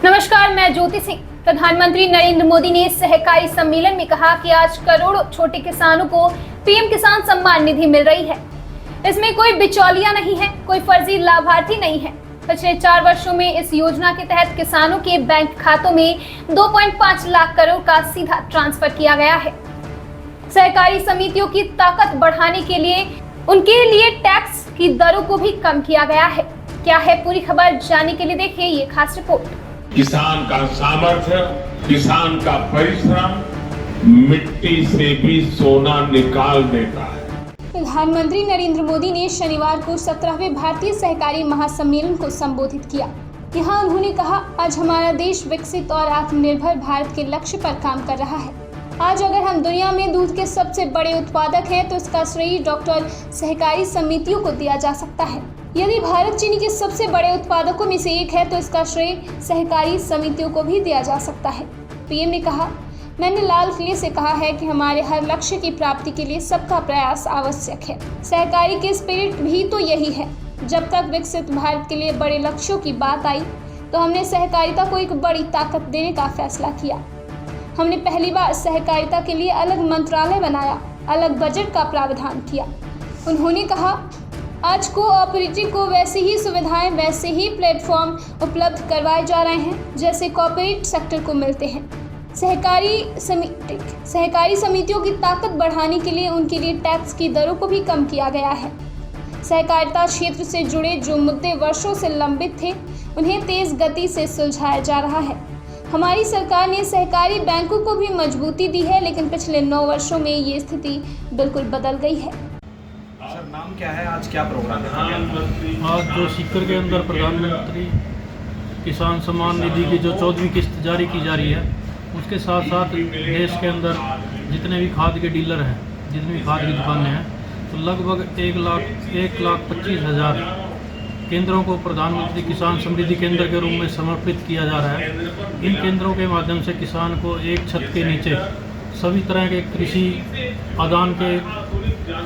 नमस्कार, मैं ज्योति सिंह। प्रधानमंत्री नरेंद्र मोदी ने सहकारी सम्मेलन में कहा कि आज करोड़ों छोटे किसानों को पीएम किसान सम्मान निधि मिल रही है। इसमें कोई बिचौलिया नहीं है, कोई फर्जी लाभार्थी नहीं है। पिछले 4 वर्षों में इस योजना के तहत किसानों के बैंक खातों में 2.5 लाख करोड़ का सीधा ट्रांसफर किया गया है। सहकारी समितियों की ताकत बढ़ाने के लिए उनके लिए टैक्स की दरों को भी कम किया गया है। क्या है पूरी खबर, जानने के लिए देखिए ये खास रिपोर्ट। किसान का सामर्थ्य, किसान का परिश्रम मिट्टी से भी सोना निकाल देता है। प्रधानमंत्री नरेंद्र मोदी ने शनिवार को 17वें भारतीय सहकारी महासम्मेलन को संबोधित किया। यहाँ उन्होंने कहा, आज हमारा देश विकसित और आत्मनिर्भर भारत के लक्ष्य पर काम कर रहा है। आज अगर हम दुनिया में दूध के सबसे बड़े उत्पादक हैं तो इसका श्रेय डॉक्टर सहकारी समितियों को दिया जा सकता है। यदि भारत चीनी के सबसे बड़े उत्पादकों में से एक है तो इसका श्रेय सहकारी समितियों को भी दिया जा सकता है। पीएम ने कहा, मैंने लाल किले से कहा है कि हमारे हर लक्ष्य की प्राप्ति के लिए सबका प्रयास आवश्यक है। सहकारी के स्पिरिट भी तो यही है। जब तक विकसित भारत के लिए बड़े लक्ष्यों की बात आई तो हमने सहकारिता को एक बड़ी ताकत देने का फैसला किया। हमने पहली बार सहकारिता के लिए अलग मंत्रालय बनाया, अलग बजट का प्रावधान किया। उन्होंने कहा, आज कोऑपरेटिव को वैसी ही सुविधाएं, वैसे ही प्लेटफॉर्म उपलब्ध करवाए जा रहे हैं जैसे कॉर्पोरेट सेक्टर को मिलते हैं। सहकारी समितियों की ताकत बढ़ाने के लिए उनके लिए टैक्स की दरों को भी कम किया गया है। सहकारिता क्षेत्र से जुड़े जो मुद्दे वर्षों से लंबित थे उन्हें तेज गति से सुलझाया जा रहा है। हमारी सरकार ने सहकारी बैंकों को भी मजबूती दी है, लेकिन पिछले 9 वर्षों में ये स्थिति बिल्कुल बदल गई है। सर, नाम क्या है, आज क्या प्रोग्राम है? आज जो सीकर के अंदर प्रधानमंत्री किसान सम्मान निधि की जो 14वीं किस्त जारी की जा रही है, उसके साथ साथ देश के अंदर जितने भी खाद के डीलर हैं, जितनी भी खाद की दुकानें हैं, तो लगभग 1,25,000 केंद्रों को प्रधानमंत्री किसान समृद्धि केंद्र के रूप में समर्पित किया जा रहा है। इन केंद्रों के माध्यम से किसान को एक छत के नीचे सभी तरह के कृषि आदान के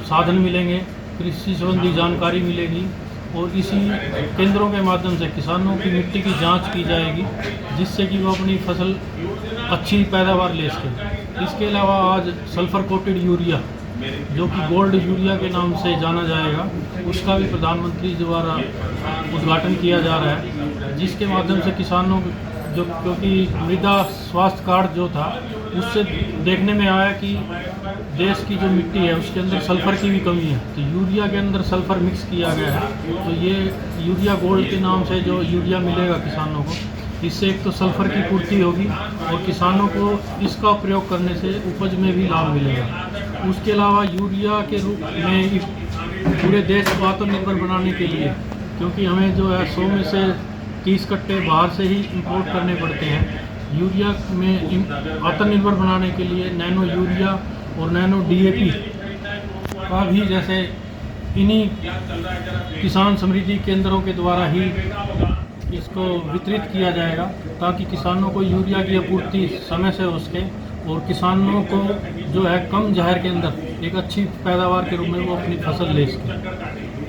साधन मिलेंगे, कृषि संबंधी जानकारी मिलेगी और इसी केंद्रों के माध्यम से किसानों की मिट्टी की जांच की जाएगी, जिससे कि वो अपनी फसल अच्छी पैदावार ले सकें। इसके अलावा आज सल्फर कोटेड यूरिया, जो कि गोल्ड यूरिया के नाम से जाना जाएगा, उसका भी प्रधानमंत्री द्वारा उद्घाटन किया जा रहा है, जिसके माध्यम से किसानों जो, क्योंकि मृदा स्वास्थ्य कार्ड जो था उससे देखने में आया कि देश की जो मिट्टी है उसके अंदर सल्फ़र की भी कमी है, तो यूरिया के अंदर सल्फ़र मिक्स किया गया है। तो ये यूरिया गोल्ड के नाम से जो यूरिया मिलेगा किसानों को, इससे एक तो सल्फ़र की पूर्ति होगी और किसानों को इसका प्रयोग करने से उपज में भी लाभ मिलेगा। उसके अलावा यूरिया के रूप में पूरे देश को आत्मनिर्भर बनाने के लिए, क्योंकि हमें जो है 100 में से 30 कट्टे बाहर से ही इंपोर्ट करने पड़ते हैं, यूरिया में आत्मनिर्भर बनाने के लिए नैनो यूरिया और नैनो DAP का भी जैसे इन्हीं किसान समृद्धि केंद्रों के द्वारा ही इसको वितरित किया जाएगा, ताकि किसानों को यूरिया की आपूर्ति समय से हो सके और किसानों को जो है कम जहर के अंदर एक अच्छी पैदावार के रूप में वो अपनी फसल ले सके।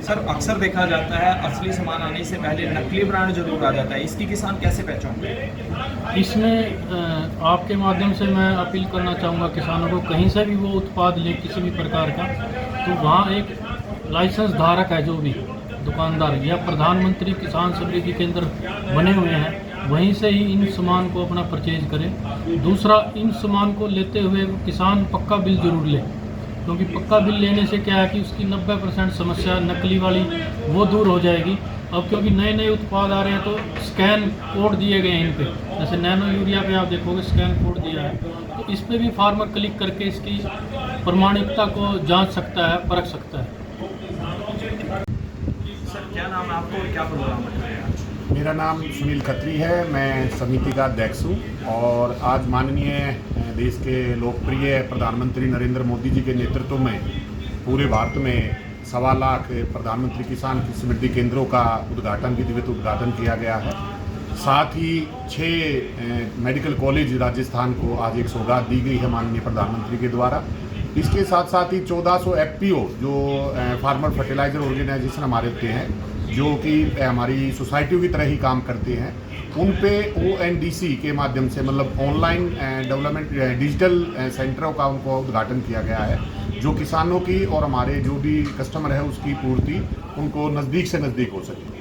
सर, अक्सर देखा जाता है असली सामान आने से पहले नकली ब्रांड जरूर आ जाता है, इसकी किसान कैसे पहचानते हैं? इसमें आपके माध्यम से मैं अपील करना चाहूँगा किसानों को, कहीं से भी वो उत्पाद ले किसी भी प्रकार का, तो वहाँ एक लाइसेंस धारक है, जो भी दुकानदार या प्रधानमंत्री किसान समृद्धि केंद्र बने हुए हैं, वहीं से ही इन सामान को अपना परचेज करें। दूसरा, इन सामान को लेते हुए किसान पक्का बिल जरूर ले, क्योंकि पक्का बिल लेने से क्या है कि उसकी 90% समस्या नकली वाली वो दूर हो जाएगी। अब क्योंकि नए नए उत्पाद आ रहे हैं तो स्कैन कोड दिए गए हैं इन पे, जैसे नैनो यूरिया पे आप देखोगे स्कैन कोड दिया है, तो इस पे भी फार्मर क्लिक करके इसकी प्रमाणिकता को जांच सकता है, परख सकता है। सर, क्या नाम है आपको और क्या प्रोग्राम है? मेरा नाम सुनील खत्री है, मैं समिति का अध्यक्ष हूँ और आज माननीय देश के लोकप्रिय प्रधानमंत्री नरेंद्र मोदी जी के नेतृत्व में पूरे भारत में 1.25 लाख प्रधानमंत्री किसान समृद्धि केंद्रों का उद्घाटन, विधिवत उद्घाटन किया गया है। साथ ही 6 मेडिकल कॉलेज राजस्थान को आज एक सौगात दी गई है माननीय प्रधानमंत्री के द्वारा। इसके साथ साथ ही 1400 FPO जो फार्मर फर्टिलाइजर ऑर्गेनाइजेशन हमारे होते हैं, जो कि हमारी सोसाइटियों की तरह ही काम करते हैं, उन पे ONDC के माध्यम से मतलब ऑनलाइन डेवलपमेंट डिजिटल सेंटरों का उनको उद्घाटन किया गया है, जो किसानों की और हमारे जो भी कस्टमर है उसकी पूर्ति उनको नज़दीक से नज़दीक हो सके।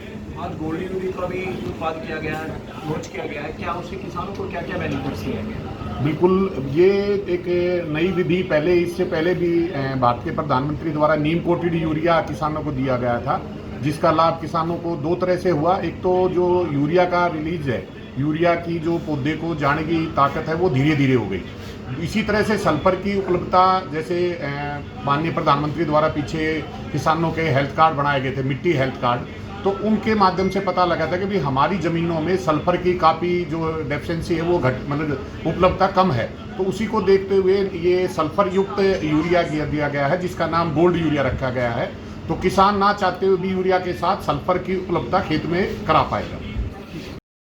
आज गोल्ड यूरी का भी उत्पाद किया गया है, लॉन्च किया गया है, क्या उससे किसानों को क्या क्या बेनिफिट्स दिए गए? बिल्कुल, ये एक नई विधि पहले इससे पहले भी भारतीय प्रधानमंत्री द्वारा नीम कोटेड यूरिया किसानों को दिया गया था, जिसका लाभ किसानों को दो तरह से हुआ। एक तो जो यूरिया का रिलीज है, यूरिया की जो पौधे को जाने की ताकत है वो धीरे धीरे हो गई। इसी तरह से सल्फर की उपलब्धता, जैसे माननीय प्रधानमंत्री द्वारा पीछे किसानों के हेल्थ कार्ड बनाए गए थे, मिट्टी हेल्थ कार्ड, तो उनके माध्यम से पता लगा था कि भाई हमारी ज़मीनों में सल्फर की काफ़ी जो डेफिशिएंसी है वो मतलब उपलब्धता कम है। तो उसी को देखते हुए ये सल्फर युक्त यूरिया दिया गया है, जिसका नाम गोल्ड यूरिया रखा गया है। तो किसान ना चाहते हुए भी यूरिया के साथ सल्फर की उपलब्धता खेत में करा पाएगा।